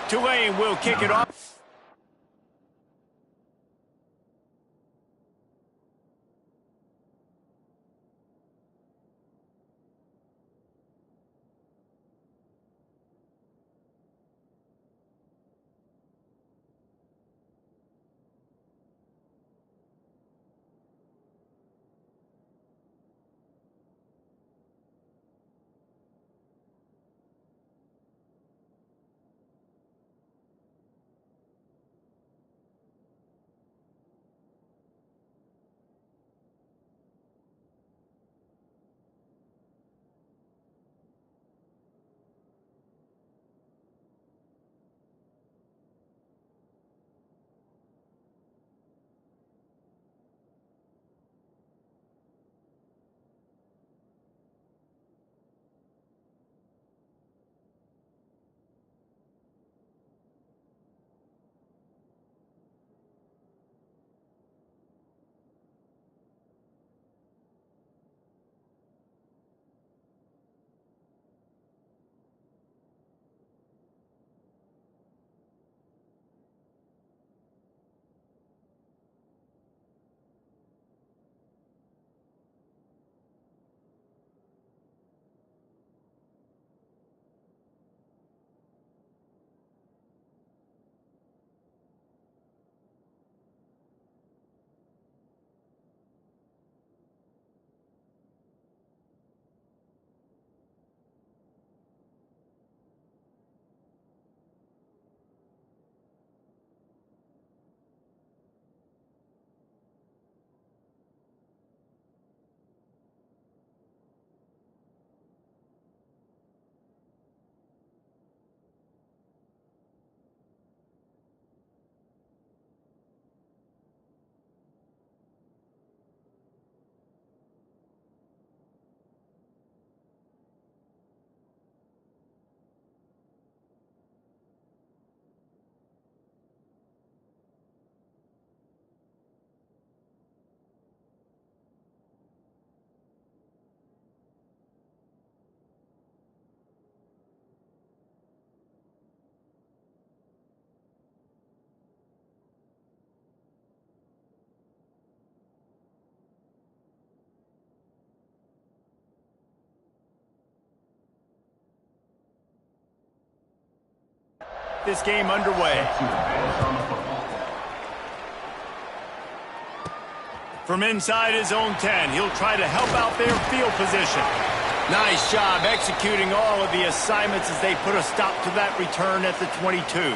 Tulane will kick it off. This game underway. From inside his own 10, he'll try to help out their field position. Nice job executing all of the assignments as they put a stop to that return at the 22.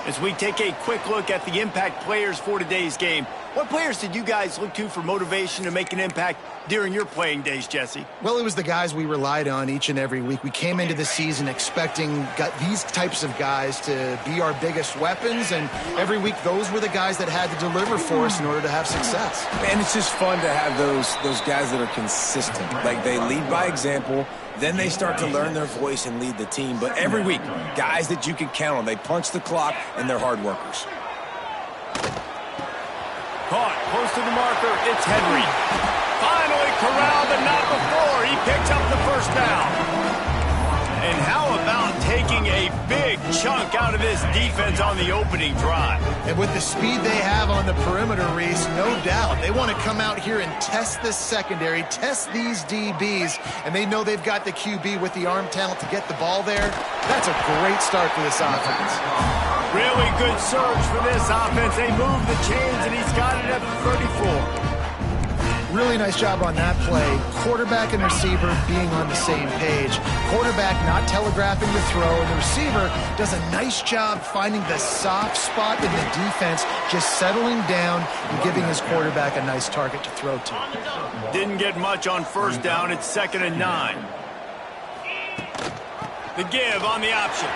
As we take a quick look at the impact players for today's game, what players did you guys look to for motivation to make an impact during your playing days, Jesse? Well, it was the guys we relied on each and every week. We came into the season expecting these types of guys to be our biggest weapons, and every week those were the guys that had to deliver for us in order to have success. And it's just fun to have those guys that are consistent. Like, they lead by example, then they start to learn their voice and lead the team. But every week, guys that you can count on. They punch the clock, and they're hard workers. Caught, close to the marker, it's Henry. Finally corralled, but not before. He picks up the first down. And how about taking a big chunk out of this defense on the opening drive? And with the speed they have on the perimeter, Reese, no doubt, they want to come out here and test this secondary, test these DBs, and they know they've got the QB with the arm talent to get the ball there. That's a great start for this offense. Really good surge for this offense. They move the chains, and he's got it at the 34. Really nice job on that play. Quarterback and receiver being on the same page. Quarterback not telegraphing the throw, and the receiver does a nice job finding the soft spot in the defense, just settling down and giving his quarterback a nice target to throw to. Didn't get much on first down. It's 2nd and 9. The give on the option.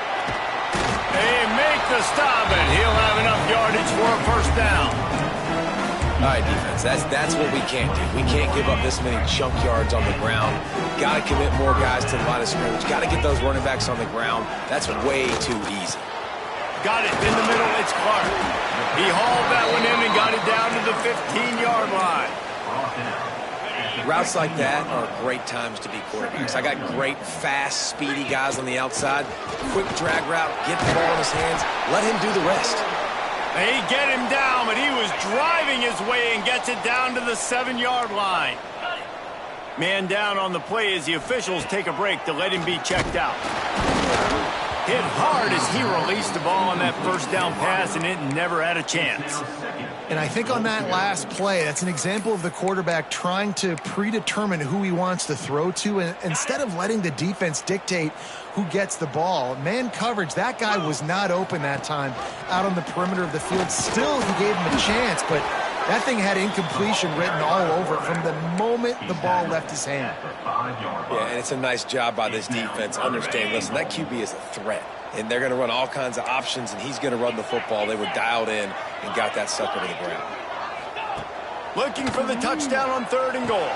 They make the stop, and he'll have enough yardage for a first down. All right, defense, that's what we can't do. We can't give up this many chunk yards on the ground. Got to commit more guys to the line of scrimmage. Got to get those running backs on the ground. That's way too easy. Got it in the middle. It's Clark. He hauled that one in and got it down to the 15-yard line. Routes like that are great times to be quarterbacks. I got great, fast, speedy guys on the outside. Quick drag route, get the ball in his hands, let him do the rest. They get him down, but he was driving his way and gets it down to the 7-yard line. Man down on the play as the officials take a break to let him be checked out. Hit hard as he released the ball on that first down pass, and it never had a chance. And I think on that last play, that's an example of the quarterback trying to predetermine who he wants to throw to, and instead of letting the defense dictate who gets the ball. Man coverage, that guy was not open that time out on the perimeter of the field. Still, he gave him a chance, but that thing had incompletion written all over it from the moment the ball left his hand. Yeah, and it's a nice job by this defense. Understand, listen, that QB is a threat, and they're going to run all kinds of options, and he's going to run the football. They were dialed in and got that sucker to the ground. Looking for the touchdown on 3rd and goal.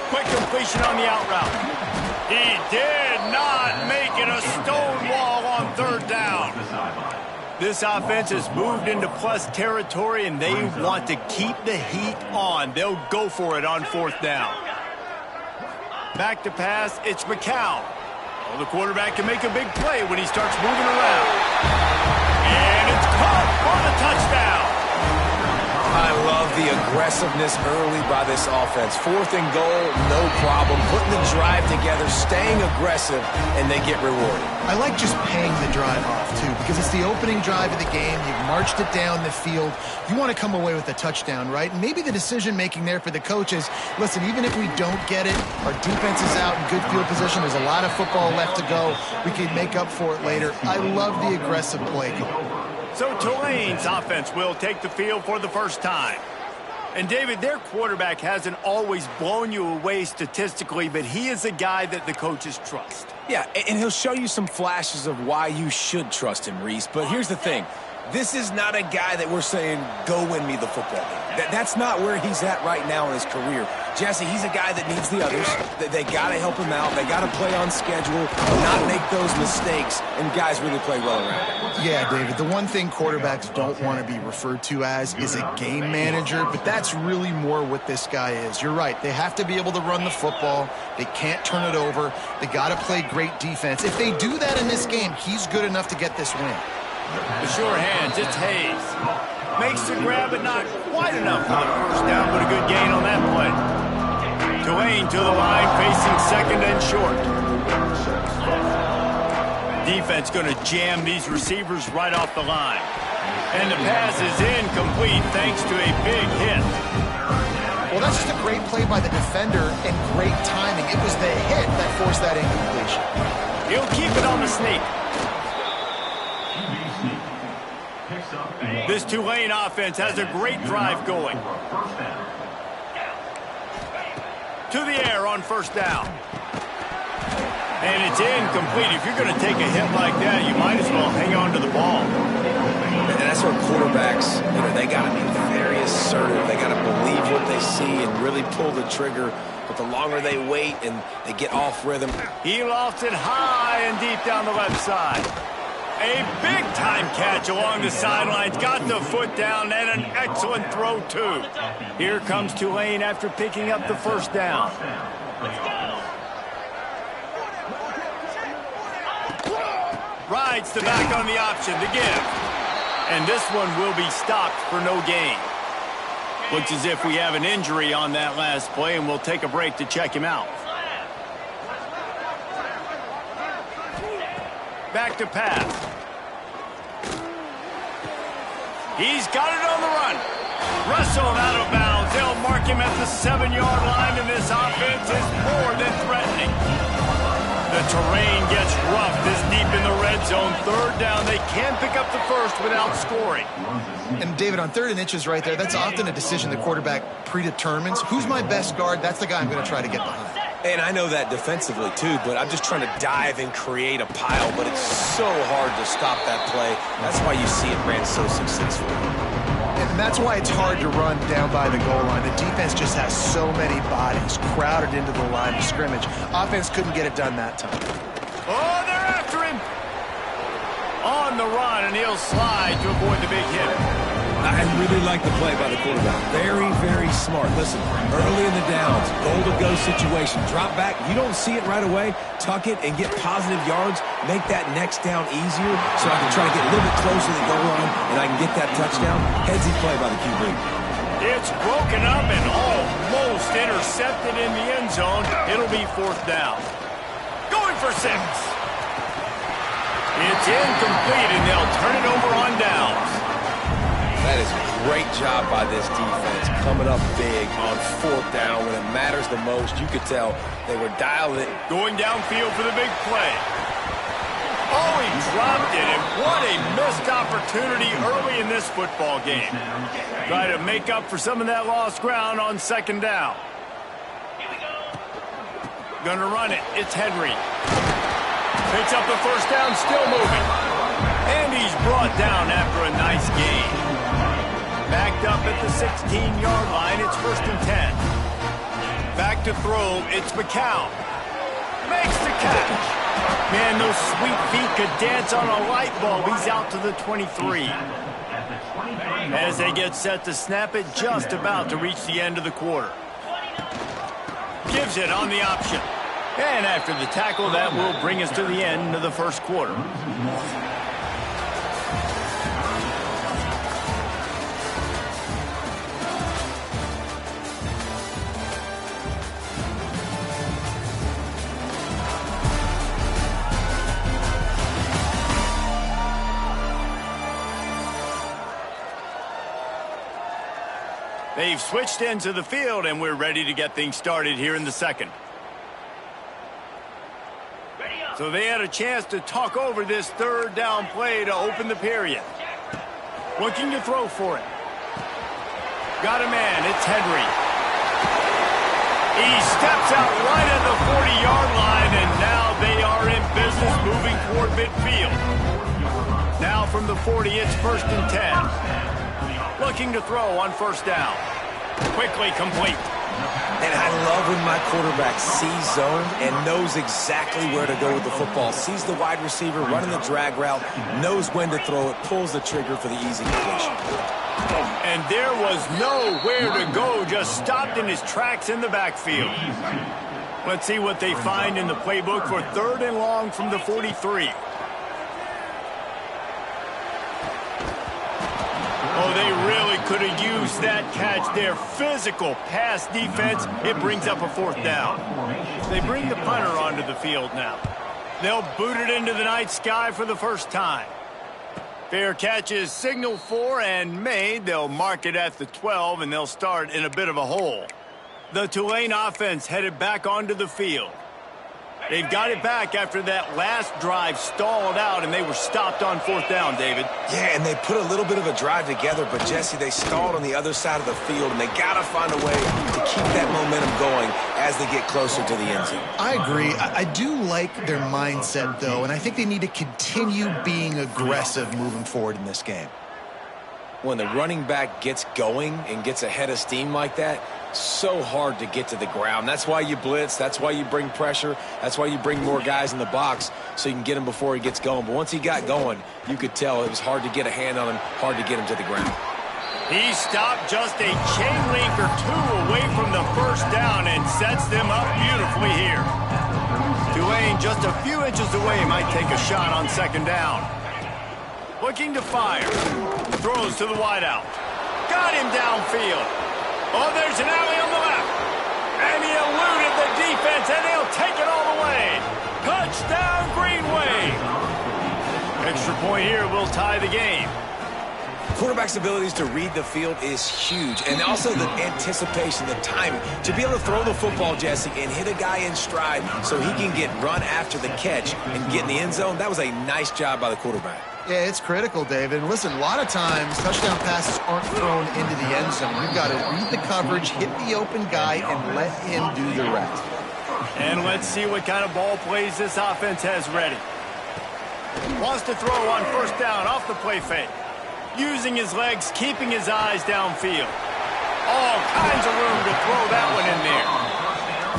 Quick completion on the out route. He did not make it a stone wall on 3rd down. This offense has moved into plus territory, and they want to keep the heat on. They'll go for it on 4th down. Back to pass, it's McCown. Well, the quarterback can make a big play when he starts moving around. And it's caught for the touchdown. I love the aggressiveness early by this offense. 4th and goal, no problem. Putting the drive together, staying aggressive, and they get rewarded. I like just paying the drive off, too, because it's the opening drive of the game. You've marched it down the field. You want to come away with a touchdown, right? And maybe the decision-making there for the coaches, listen, even if we don't get it, our defense is out in good field position. There's a lot of football left to go. We can make up for it later. I love the aggressive play call. So Tulane's offense will take the field for the first time. And, David, their quarterback hasn't always blown you away statistically, but he is a guy that the coaches trust. Yeah, and he'll show you some flashes of why you should trust him, Reese. But here's the thing. This is not a guy that we're saying, go win me the football game. That's not where he's at right now in his career. Jesse, he's a guy that needs the others. They got to help him out. They got to play on schedule, not make those mistakes, and guys really play well around him. Yeah, David, the one thing quarterbacks don't want to be referred to as is a game manager, but that's really more what this guy is. You're right. They have to be able to run the football. They can't turn it over. They got to play great defense. If they do that in this game, he's good enough to get this win. The sure hands, it's Hayes. Makes the grab, but not quite enough for the first down, but a good gain on that play. Tulane to the line, facing 2nd and short. Defense going to jam these receivers right off the line. And the pass is incomplete thanks to a big hit. Well, that's just a great play by the defender and great timing. It was the hit that forced that incompletion. He'll keep it on the sneak. This Tulane offense has a great drive going. To the air on 1st down. And it's incomplete. If you're going to take a hit like that, you might as well hang on to the ball. And that's where quarterbacks, they got to be very assertive. They got to believe what they see and really pull the trigger. But the longer they wait and they get off rhythm. He lofts it high and deep down the left side. A big-time catch along the sidelines. Got the foot down and an excellent throw, too. Here comes Tulane after picking up the 1st down. Rides the back on the option to give. And this one will be stopped for no gain. Looks as if we have an injury on that last play, and we'll take a break to check him out. Back to pass. He's got it on the run. Wrestled out of bounds. They'll mark him at the 7-yard line, and this offense is more than threatening. The terrain gets rough this deep in the red zone. 3rd down. They can pick up the first without scoring. And, David, on 3rd and inches right there, that's often a decision the quarterback predetermines. Who's my best guard? That's the guy I'm going to try to get behind. And I know that defensively, too, but I'm just trying to dive and create a pile, but it's so hard to stop that play. That's why you see it ran so successfully. And that's why it's hard to run down by the goal line. The defense just has so many bodies crowded into the line of scrimmage. Offense couldn't get it done that time. Oh, they're after him. On the run, and he'll slide to avoid the big hit. I really like the play by the quarterback. Very, very smart. Listen, early in the downs, goal-to-go situation. Drop back. You don't see it right away. Tuck it and get positive yards. Make that next down easier so I can try to get a little bit closer to the goal line and I can get that touchdown. Headsy play by the QB. It's broken up and almost intercepted in the end zone. It'll be 4th down. Going for 6. It's incomplete, and they'll turn it over on downs. That is a great job by this defense, coming up big on 4th down when it matters the most. You could tell they were dialed it. Going downfield for the big play. Oh, he dropped it, and what a missed opportunity early in this football game. Try to make up for some of that lost ground on 2nd down. Gonna run it. It's Henry. Picks up the 1st down, still moving. And he's brought down after a nice gain. Backed up at the 16-yard line, it's 1st and 10. Back to throw, it's McCown. Makes the catch. Man, those sweet feet could dance on a light bulb. He's out to the 23. As they get set to snap it, just about to reach the end of the quarter. Gives it on the option. And after the tackle, that will bring us to the end of the 1st quarter. They've switched into the field, and we're ready to get things started here in the 2nd. So they had a chance to talk over this 3rd down play to open the period. Looking to throw for it. Got a man. It's Henry. He steps out right at the 40-yard line, and now they are in business moving toward midfield. Now from the 40, it's 1st and 10. Looking to throw on 1st down. Quickly complete. And I love when my quarterback sees zone and knows exactly where to go with the football. Sees the wide receiver running the drag route, knows when to throw it, pulls the trigger for the easy completion. And there was nowhere to go, just stopped in his tracks in the backfield. Let's see what they find in the playbook for 3rd and long from the 43. Oh, they really could have used that catch there. Physical pass defense. It brings up a 4th down. They bring the punter onto the field now. They'll boot it into the night sky for the 1st time. Fair catch is signaled for and made. They'll mark it at the 12, and they'll start in a bit of a hole. The Tulane offense headed back onto the field. They've got it back after that last drive stalled out, and they were stopped on 4th down, David. Yeah, and they put a little bit of a drive together, but, Jesse, they stalled on the other side of the field, and they got to find a way to keep that momentum going as they get closer to the end zone. I agree. I do like their mindset, though, and I think they need to continue being aggressive moving forward in this game. When the running back gets going and gets ahead of steam like that, so hard to get to the ground. That's why you blitz. That's why you bring pressure. That's why you bring more guys in the box so you can get him before he gets going. But once he got going, you could tell it was hard to get a hand on him, hard to get him to the ground. He stopped just a chain link or 2 away from the 1st down and sets them up beautifully here. Tulane just a few inches away might take a shot on 2nd down. Looking to fire. Throws to the wideout. Got him downfield. Oh, there's an alley on the left. And he eluded the defense, and he'll take it all the way. Touchdown, Green Wave. Extra point here will tie the game. Quarterback's abilities to read the field is huge, and also the anticipation, the timing. To be able to throw the football, Jesse, and hit a guy in stride so he can get run after the catch and get in the end zone, that was a nice job by the quarterback. Yeah, it's critical, David. And listen, a lot of times touchdown passes aren't thrown into the end zone. You've got to read the coverage, hit the open guy, and let him do the rest. And let's see what kind of ball plays this offense has ready. Wants to throw on 1st down off the play fake. Using his legs, keeping his eyes downfield. All kinds of room to throw that one in there.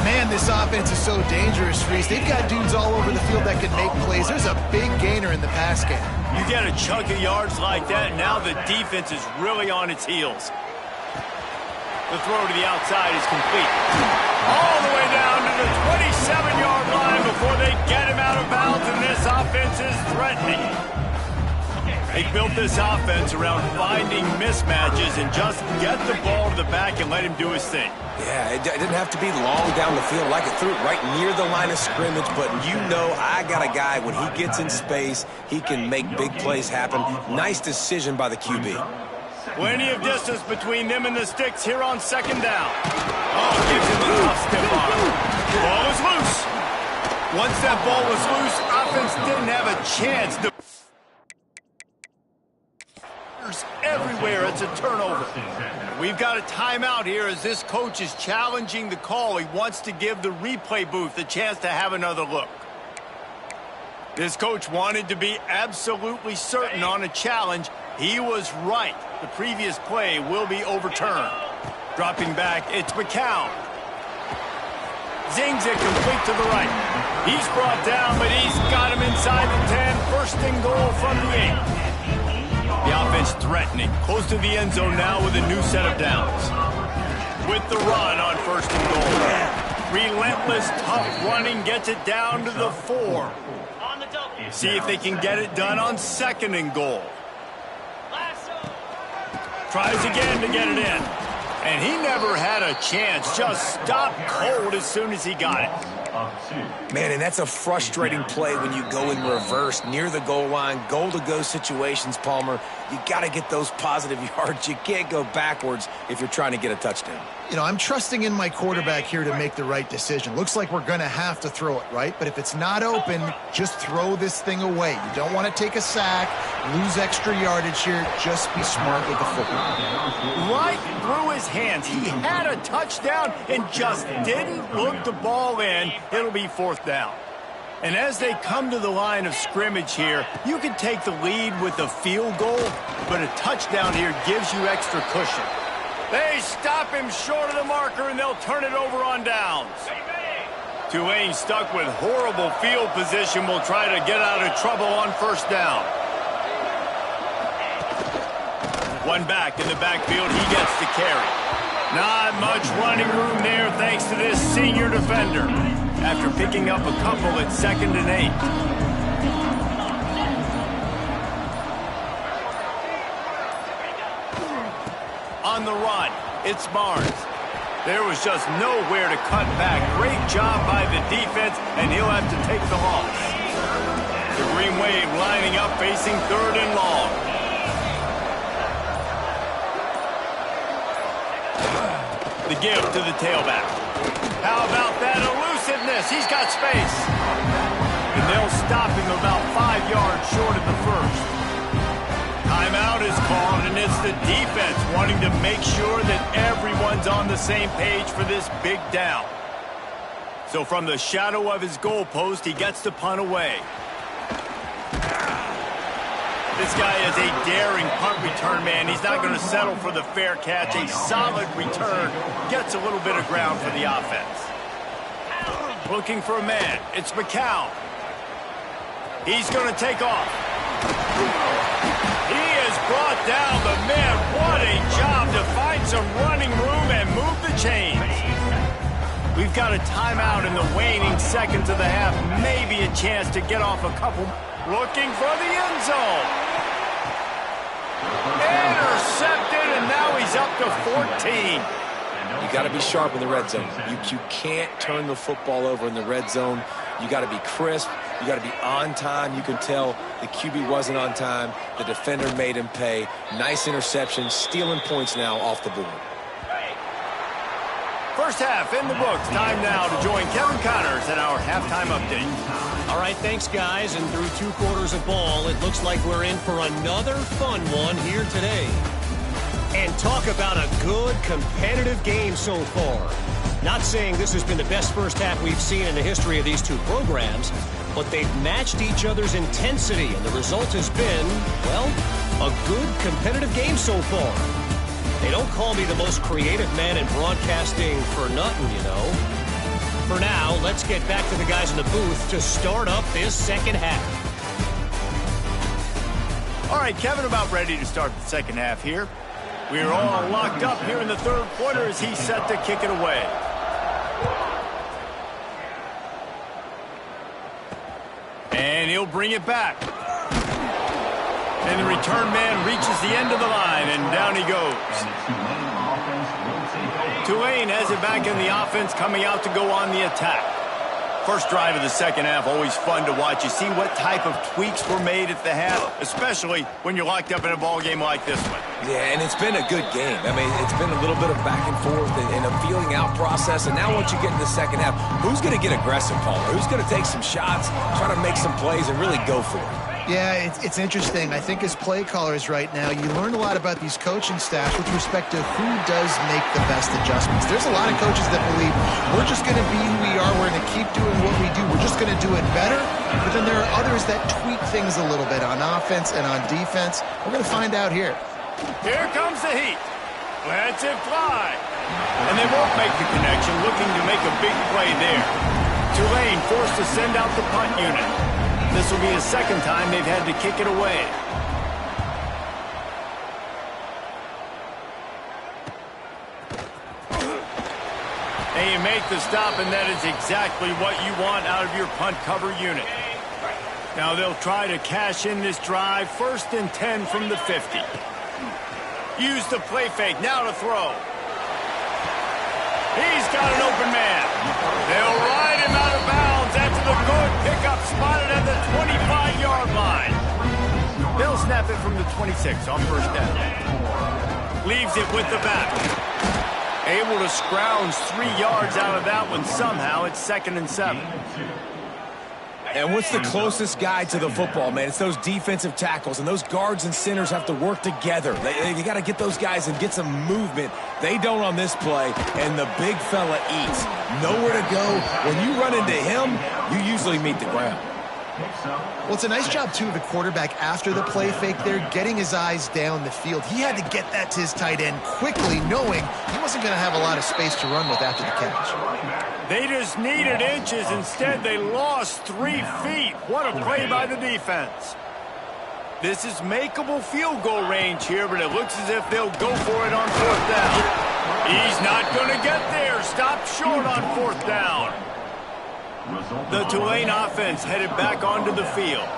Man, this offense is so dangerous, Reese. They've got dudes all over the field that can make plays. There's a big gainer in the pass game. You get a chunk of yards like that, and now the defense is really on its heels. The throw to the outside is complete. All the way down to the 27-yard line before they get him out of bounds, and this offense is threatening. They built this offense around finding mismatches and just get the ball to the back and let him do his thing. Yeah, it didn't have to be long down the field. Like it threw it right near the line of scrimmage, but you know I got a guy, when he gets in space, he can make big plays happen. Nice decision by the QB. Plenty of distance between them and the sticks here on second down. Oh, gives him the tough stiff arm. Ball is loose. Once that ball was loose, offense didn't have a chance to... Everywhere, it's a turnover. We've got a timeout here as this coach is challenging the call. He wants to give the replay booth a chance to have another look. This coach wanted to be absolutely certain on a challenge. He was right. The previous play will be overturned. Dropping back, it's McCown. Zings it complete to the right. He's brought down, but he's got him inside the 10. First and goal from the 8. The offense threatening, close to the end zone now with a new set of downs. With the run on first and goal. Relentless, tough running gets it down to the 4. See if they can get it done on second and goal. Tries again to get it in. And he never had a chance. Just stopped cold as soon as he got it. Man, and that's a frustrating play when you go in reverse near the goal line, goal-to-go situations, Palmer. You got to get those positive yards. You can't go backwards if you're trying to get a touchdown. You know, I'm trusting in my quarterback here to make the right decision. Looks like we're going to have to throw it, right? But if it's not open, just throw this thing away. You don't want to take a sack, lose extra yardage here. Just be smart with the football. Right through his hands. He had a touchdown and just didn't look the ball in. It'll be fourth down. And as they come to the line of scrimmage here, you can take the lead with a field goal, but a touchdown here gives you extra cushion. They stop him short of the marker, and they'll turn it over on downs. Tulane, stuck with horrible field position, will try to get out of trouble on first down. One back in the backfield, he gets the carry. Not much running room there thanks to this senior defender. After picking up a couple at 2nd and 8. On the run, it's Barnes. There was just nowhere to cut back. Great job by the defense, and he'll have to take the loss. The Green Wave lining up, facing 3rd and long. The give to the tailback. How about that elusiveness? He's got space. And they'll stop him about 5 yards short of the first. Timeout is called, and it's the defense wanting to make sure that everyone's on the same page for this big down. So from the shadow of his goalpost, he gets the punt away. This guy is a daring punt return man. He's not going to settle for the fair catch. A solid return gets a little bit of ground for the offense. Looking for a man. It's McCown. He's going to take off. He is brought down, but man, what a job to find some running room and move the chains. We've got a timeout in the waning seconds of the half. Maybe a chance to get off a couple. Looking for the end zone. Intercepted, and now he's up to 14. You got to be sharp in the red zone. You can't turn the football over in the red zone. You got to be crisp. You got to be on time. You can tell the QB wasn't on time. The defender made him pay. Nice interception, stealing points now off the board. First half in the books. Time now to join Kevin Connors in our halftime update. All right, thanks, guys. And through 2 quarters of ball, it looks like we're in for another fun one here today. And talk about a good, competitive game so far. Not saying this has been the best first half we've seen in the history of these 2 programs, but they've matched each other's intensity, and the result has been, well, a good, competitive game so far. They don't call me the most creative man in broadcasting for nothing, you know. For now, let's get back to the guys in the booth to start up this second half. All right, Kevin, about ready to start the second half here. We're all locked up here in the third quarter as he's set to kick it away. And he'll bring it back. And the return man reaches the end of the line, and down he goes. Tulane has it back in the offense, coming out to go on the attack. First drive of the second half, always fun to watch. You see what type of tweaks were made at the half, especially when you're locked up in a ball game like this one. Yeah, and it's been a good game. I mean, it's been a little bit of back and forth and a feeling out process. And now once you get in the second half, who's going to get aggressive, Paul? Who's going to take some shots, try to make some plays, and really go for it? Yeah, it's interesting. I think as play callers right now, you learn a lot about these coaching staffs with respect to who does make the best adjustments. There's a lot of coaches that believe we're just going to be who we are. We're going to keep doing what we do. We're just going to do it better. But then there are others that tweak things a little bit on offense and on defense. We're going to find out here. Here comes the heat. Lets it fly. And they won't make the connection, looking to make a big play there. Tulane forced to send out the punt unit. This will be the second time they've had to kick it away. And you make the stop, and that is exactly what you want out of your punt cover unit. Now they'll try to cash in this drive. 1st and 10 from the 50. Use the play fake. Now to throw. He's got an open man. They'll ride him out of bounds after the good pickup spotted at the 25-yard line. They'll snap it from the 26 on first down. Leaves it with the back. Able to scrounge 3 yards out of that one somehow. It's 2nd and 7. And what's the closest guy to the football, man? It's those defensive tackles, and those guards and centers have to work together. You got to get those guys and get some movement. They don't on this play, and the big fella eats. Nowhere to go. When you run into him, you usually meet the ground. Well, it's a nice job, too, of the quarterback after the play fake there, getting his eyes down the field. He had to get that to his tight end quickly, knowing he wasn't going to have a lot of space to run with after the catch. They just needed inches. Instead, they lost 3 feet. What a play by the defense. This is makeable field goal range here, but it looks as if they'll go for it on 4th down. He's not going to get there. Stop short on 4th down. The Tulane offense headed back onto the field.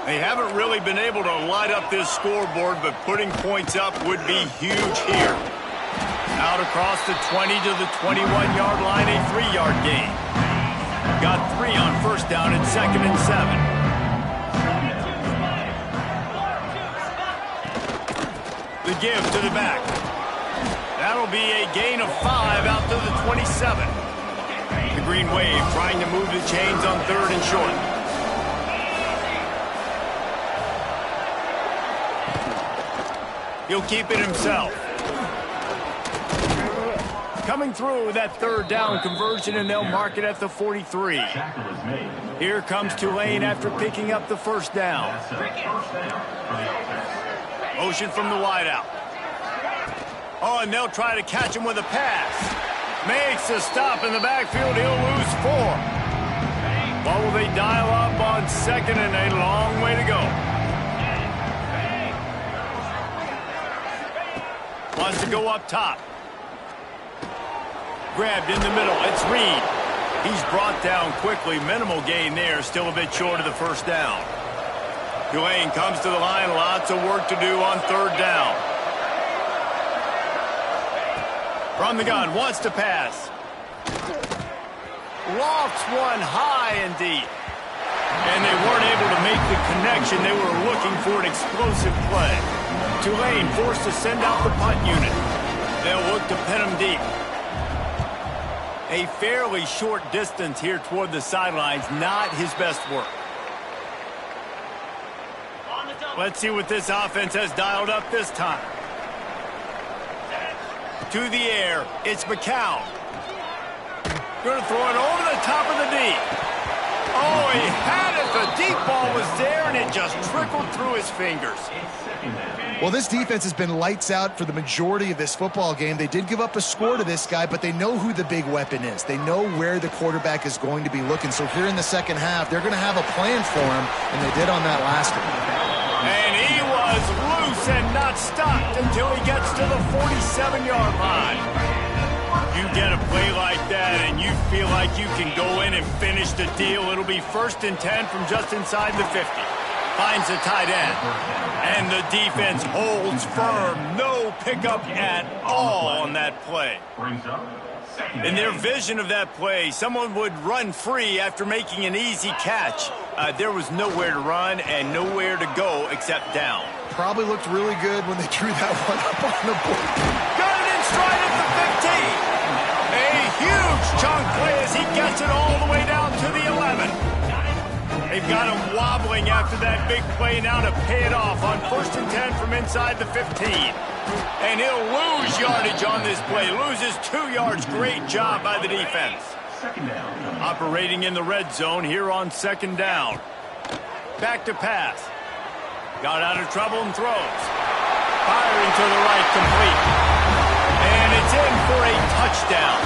They haven't really been able to light up this scoreboard, but putting points up would be huge here. Out across the 20 to the 21-yard line, a 3-yard gain. Got 3 on 1st down and 2nd and 7. The give to the back. That'll be a gain of 5 out to the 27. The Green Wave trying to move the chains on 3rd and short. He'll keep it himself. Coming through with that 3rd down conversion, and they'll mark it at the 43. Here comes Tulane after picking up the 1st down. Motion from the wideout. Oh, and they'll try to catch him with a pass. Makes a stop in the backfield. He'll lose 4. What will they dial up on 2nd and a long way to go? Wants to go up top. Grabbed in the middle. It's Reed. He's brought down quickly. Minimal gain there. Still a bit short of the 1st down. Tulane comes to the line. Lots of work to do on 3rd down. From the gun, wants to pass. Lofts one high and deep. And they weren't able to make the connection. They were looking for an explosive play. Tulane forced to send out the punt unit. They'll look to pin him deep. A fairly short distance here toward the sidelines. Not his best work. Let's see what this offense has dialed up this time. To the air, it's McCown. Going to throw it over the top of the D. Oh, he had it. The deep ball was there, and it just trickled through his fingers. Well, this defense has been lights out for the majority of this football game. They did give up a score to this guy, but they know who the big weapon is. They know where the quarterback is going to be looking. So here in the second half, they're going to have a plan for him, and they did on that last one. And he was loose and not stopped until he gets to the 47-yard line. You get a play like that and you feel like you can go in and finish the deal. It'll be 1st and 10 from just inside the 50. Finds the tight end. And the defense holds firm. No pickup at all on that play. In their vision of that play, someone would run free after making an easy catch. There was nowhere to run and nowhere to go except down. Probably looked really good when they drew that one up on the board. Got it in stride at the 15. A huge chunk play as he gets it all the way down to the 11. They've got him wobbling after that big play now to pay it off on 1st and 10 from inside the 15. And he'll lose yardage on this play. Loses 2 yards. Great job by the defense. Operating in the red zone here on 2nd down. Back to pass. Got out of trouble and throws. Firing to the right, complete. And it's in for a touchdown.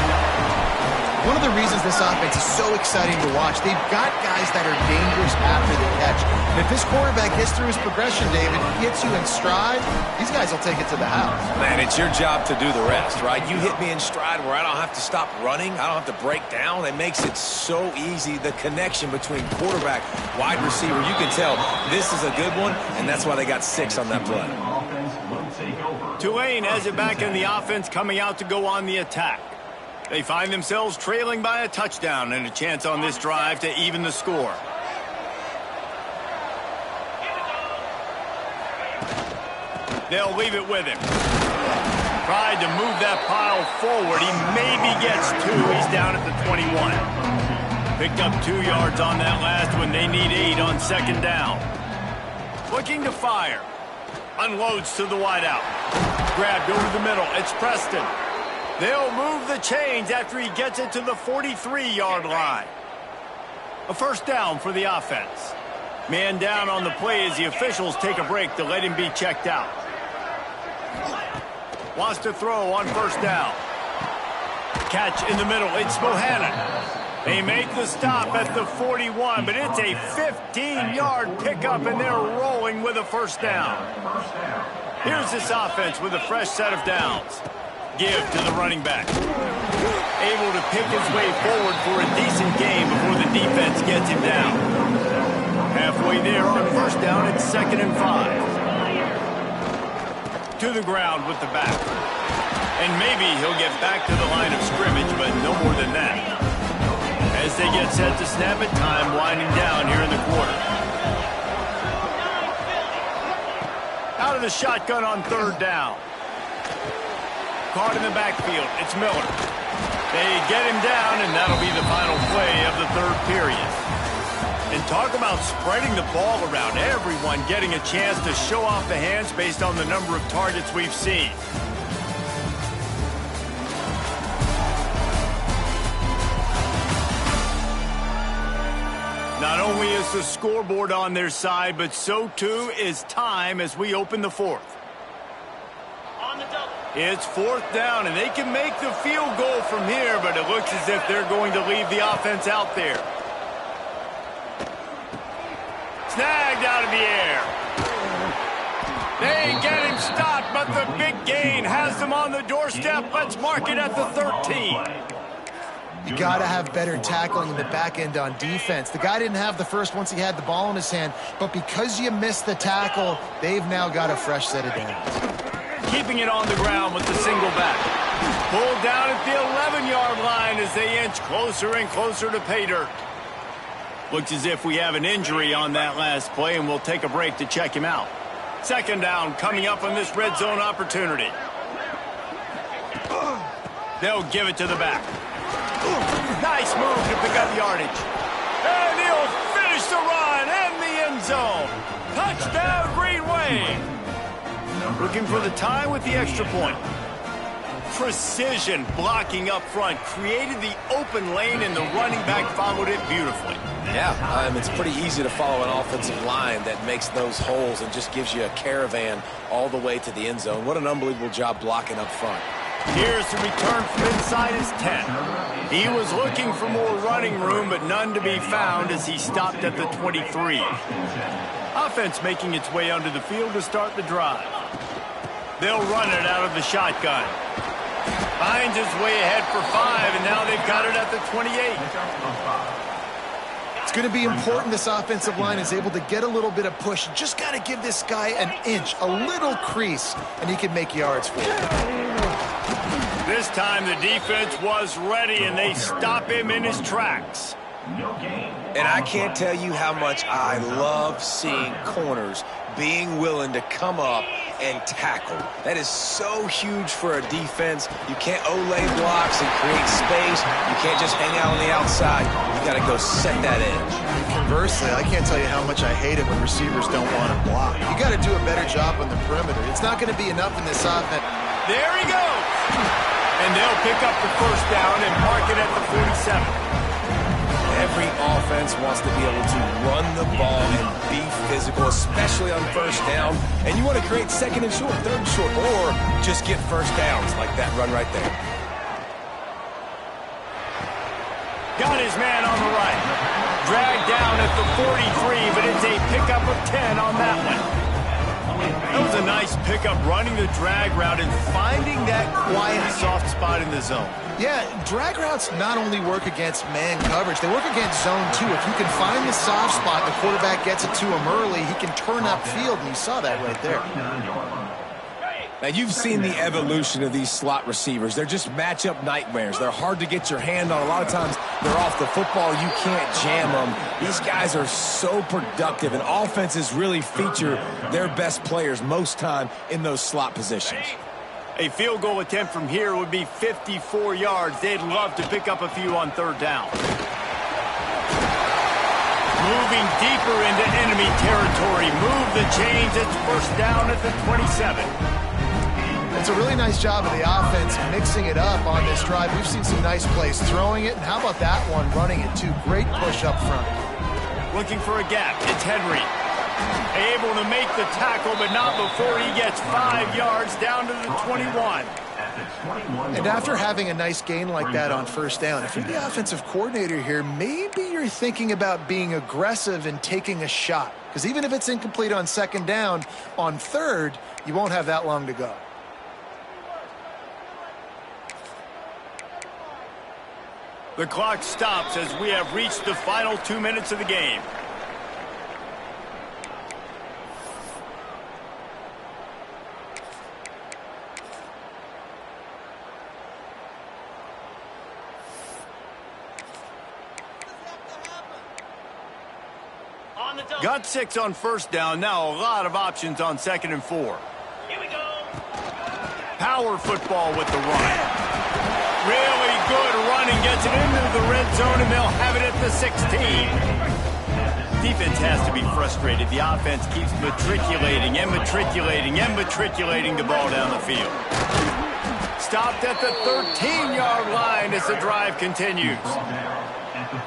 One of the reasons this offense is so exciting to watch, they've got guys that are dangerous after the catch. And if this quarterback gets through his progression, David, hits you in stride, these guys will take it to the house. Man, it's your job to do the rest, right? You hit me in stride where I don't have to stop running. I don't have to break down. It makes it so easy. The connection between quarterback, wide receiver, you can tell this is a good one, and that's why they got 6 on that play. Tulane has it back in the offense coming out to go on the attack. They find themselves trailing by a touchdown and a chance on this drive to even the score. They'll leave it with him. Tried to move that pile forward. He maybe gets 2. He's down at the 21. Picked up 2 yards on that last one. They need 8 on 2nd down. Looking to fire. Unloads to the wideout. Grabbed over the middle. It's Preston. They'll move the chains after he gets it to the 43-yard line. A 1st down for the offense. Man down on the play as the officials take a break to let him be checked out. Wants to throw on 1st down. Catch in the middle. It's Bohannon. They make the stop at the 41, but it's a 15-yard pickup, and they're rolling with a 1st down. Here's this offense with a fresh set of downs. Give to the running back. Able to pick his way forward for a decent game before the defense gets him down. Halfway there on 1st down, it's 2nd and 5. To the ground with the back. And maybe he'll get back to the line of scrimmage, but no more than that. As they get set to snap it, time winding down here in the quarter. Out of the shotgun on 3rd down. Caught in the backfield. It's Miller. They get him down, and that'll be the final play of the 3rd period. And talk about spreading the ball around. Everyone getting a chance to show off the hands based on the number of targets we've seen. Not only is the scoreboard on their side, but so too is time as we open the 4th. It's 4th down, and they can make the field goal from here, but it looks as if they're going to leave the offense out there. Snagged out of the air. They get him stopped, but the big gain has them on the doorstep. Let's mark it at the 13. You got to have better tackling in the back end on defense. The guy didn't have the first once he had the ball in his hand, but because you missed the tackle, they've now got a fresh set of downs. Keeping it on the ground with the single back. Pulled down at the 11-yard line as they inch closer and closer to pay dirt. Looks as if we have an injury on that last play, and we'll take a break to check him out. 2nd down coming up on this red zone opportunity. They'll give it to the back. Nice move to pick up yardage. And he'll finish the run and the end zone. Touchdown, Green Wave. Looking for the tie with the extra point. precision blocking up front, created the open lane, and the running back followed it beautifully. Yeah, it's pretty easy to follow an offensive line that makes those holes and just gives you a caravan all the way to the end zone. What an unbelievable job blocking up front. Here's the return from inside his 10. He was looking for more running room, but none to be found as he stopped at the 23. Offense making its way onto the field to start the drive. They'll run it out of the shotgun. Finds his way ahead for 5, and now they've got it at the 28. It's going to be important this offensive line is able to get a little bit of push. Just got to give this guy an inch, a little crease, and he can make yards for it. This time the defense was ready, and they stop him in his tracks. And I can't tell you how much I love seeing corners being willing to come up and tackle. That is so huge for a defense. You can't O-lay blocks and create space. You can't just hang out on the outside. You got to go set that edge. Conversely, I can't tell you how much I hate it when receivers don't want to block. You got to do a better job on the perimeter. It's not going to be enough in this offense. There he goes. And they'll pick up the first down and mark it at the 47. Every offense wants to be able to run the ball and be physical, especially on first down. And you want to create second and short, third and short, or just get first downs like that run right there. Got his man on the right. Dragged down at the 43, but it's a pickup of 10 on that one. That was a nice pickup, running the drag route and finding that quiet, soft spot in the zone. Yeah, drag routes not only work against man coverage, they work against zone too. If you can find the soft spot, the quarterback gets it to him early, he can turn upfield, and you saw that right there. Now, you've seen the evolution of these slot receivers. They're just matchup nightmares. They're hard to get your hand on. A lot of times, they're off the football. You can't jam them. These guys are so productive, and offenses really feature their best players most time in those slot positions. A field goal attempt from here would be 54 yards. They'd love to pick up a few on third down. Moving deeper into enemy territory. Move the chains. It's first down at the 27. It's a really nice job of the offense mixing it up on this drive. We've seen some nice plays throwing it, and how about that one running it too? Great push up front. Looking for a gap. It's Henry. Able to make the tackle, but not before he gets 5 yards down to the 21. And after having a nice gain like that on first down, if you're the offensive coordinator here, maybe you're thinking about being aggressive and taking a shot. Because even if it's incomplete on second down, on third, you won't have that long to go. The clock stops as we have reached the final 2 minutes of the game. Got 6 on first down. Now a lot of options on second and 4. Here we go. Power football with the run. Really good running. Gets it into the red zone, and they'll have it at the 16. Defense has to be frustrated. The offense keeps matriculating and matriculating and matriculating the ball down the field. Stopped at the 13-yard line as the drive continues.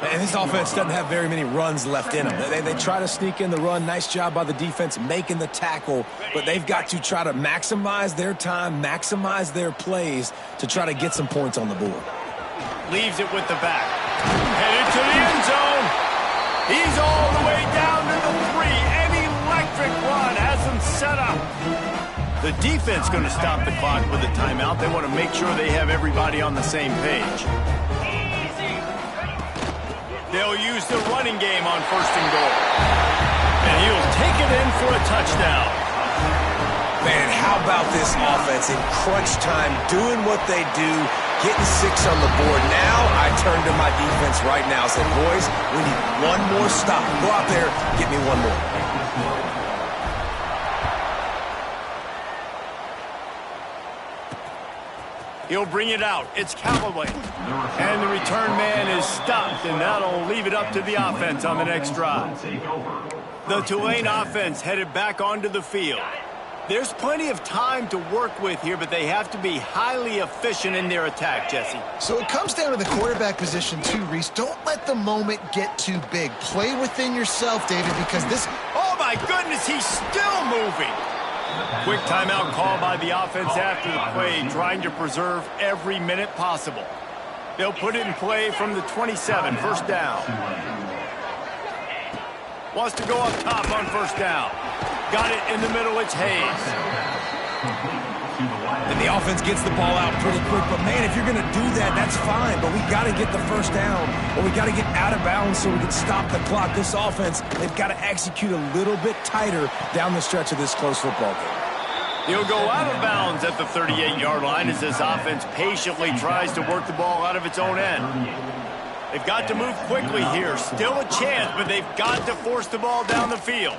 And this offense doesn't have very many runs left in them. They try to sneak in the run. Nice job by the defense making the tackle. But they've got to try to maximize their time, maximize their plays to try to get some points on the board. Leaves it with the back. Headed to the end zone. He's all the way down to the 3. An electric run has him set up. The defense going to stop the clock with a timeout. They want to make sure they have everybody on the same page. They'll use the running game on first and goal. And he'll take it in for a touchdown. Man, how about this offense in crunch time, doing what they do, getting 6 on the board. Now I turn to my defense right now and say, boys, we need one more stop. Go out there, get me one more. He'll bring it out. It's Callaway. And the return man is stopped, and that'll leave it up to the offense on the next drive. The Tulane offense headed back onto the field. There's plenty of time to work with here, but they have to be highly efficient in their attack, Jesse. So it comes down to the quarterback position too, Reese. Don't let the moment get too big. Play within yourself, David, because this... Oh, my goodness, he's still moving. Quick timeout call by the offense after the play, trying to preserve every minute possible. They'll put it in play from the 27, first down. Wants to go up top on first down. Got it in the middle, it's Hayes. And the offense gets the ball out pretty quick. But, man, if you're going to do that, that's fine. But we got to get the first down, or we got to get out of bounds so we can stop the clock. This offense, they've got to execute a little bit tighter down the stretch of this close football game. He'll go out of bounds at the 38-yard line as this offense patiently tries to work the ball out of its own end. They've got to move quickly here. Still a chance, but they've got to force the ball down the field.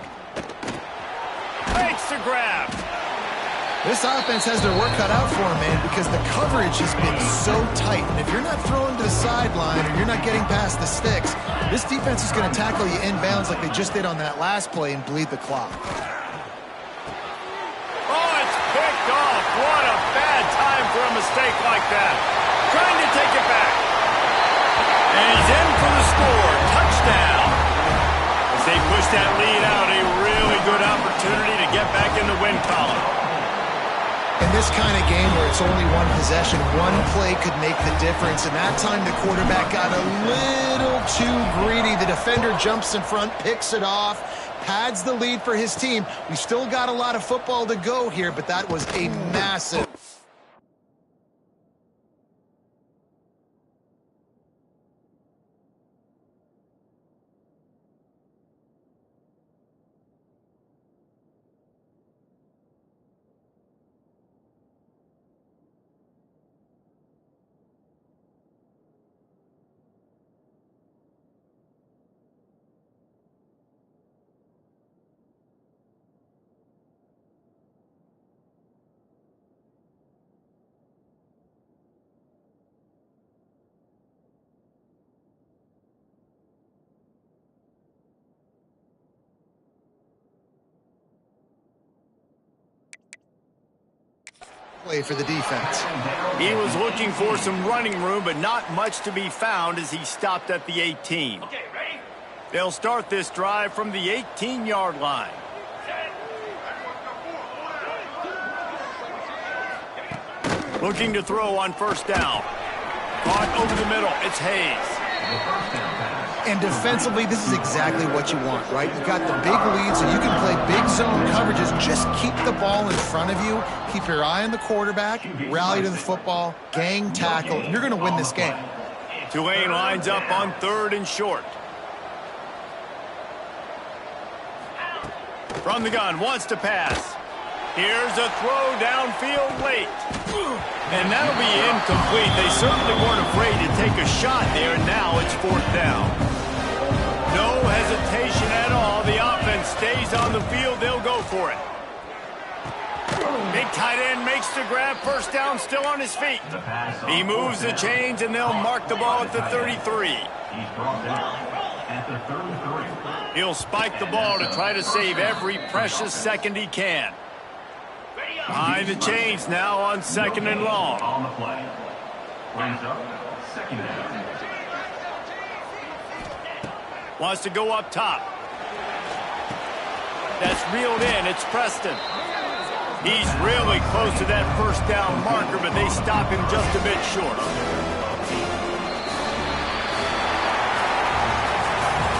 Makes the grab. This offense has their work cut out for them, man, because the coverage has been so tight. And if you're not throwing to the sideline or you're not getting past the sticks, this defense is going to tackle you inbounds like they just did on that last play and bleed the clock. Oh, it's picked off. What a bad time for a mistake like that. Trying to take it back. And he's in for the score. Touchdown. As they push that lead out, a really good opportunity to get back in the win column. In this kind of game where it's only one possession, one play could make the difference. And that time the quarterback got a little too greedy. The defender jumps in front, picks it off, pads the lead for his team. We still got a lot of football to go here, but that was a massive... play for the defense. He was looking for some running room, but not much to be found as he stopped at the 18. Okay, ready? They'll start this drive from the 18-yard line. Looking to throw on first down. Caught over the middle. It's Hayes. And defensively, this is exactly what you want, right? You've got the big lead, so you can play big zone coverages. Just keep the ball in front of you. Keep your eye on the quarterback. Rally to the football. Gang tackle. And you're going to win this game. Tulane lines up on third and short. From the gun, wants to pass. Here's a throw downfield late. And that'll be incomplete. They certainly weren't afraid to take a shot there, and now it's fourth down. No hesitation at all. The offense stays on the field. They'll go for it. Big tight end makes the grab. First down, still on his feet. He moves the chains, and they'll mark the ball at the 33. He'll spike the ball to try to save every precious second he can. Behind the chains now on second and long. On the play. Brings up second down. Wants to go up top. That's reeled in. It's Preston. He's really close to that first down marker, but they stop him just a bit short.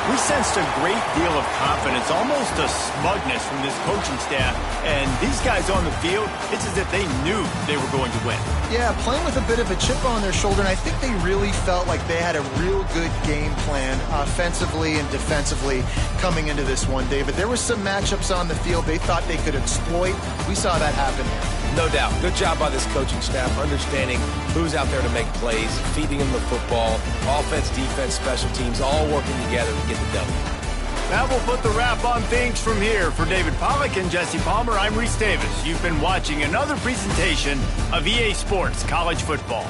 We sensed a great deal of confidence, almost a smugness from this coaching staff. And these guys on the field, it's as if they knew they were going to win. Yeah, playing with a bit of a chip on their shoulder, and I think they really felt like they had a real good game plan offensively and defensively coming into this one, David. There were some matchups on the field they thought they could exploit. We saw that happen. No doubt. Good job by this coaching staff, understanding who's out there to make plays, feeding them the football, offense, defense, special teams, all working together to get the W. That will put the wrap on things from here. For David Pollack and Jesse Palmer, I'm Reese Davis. You've been watching another presentation of EA Sports College Football.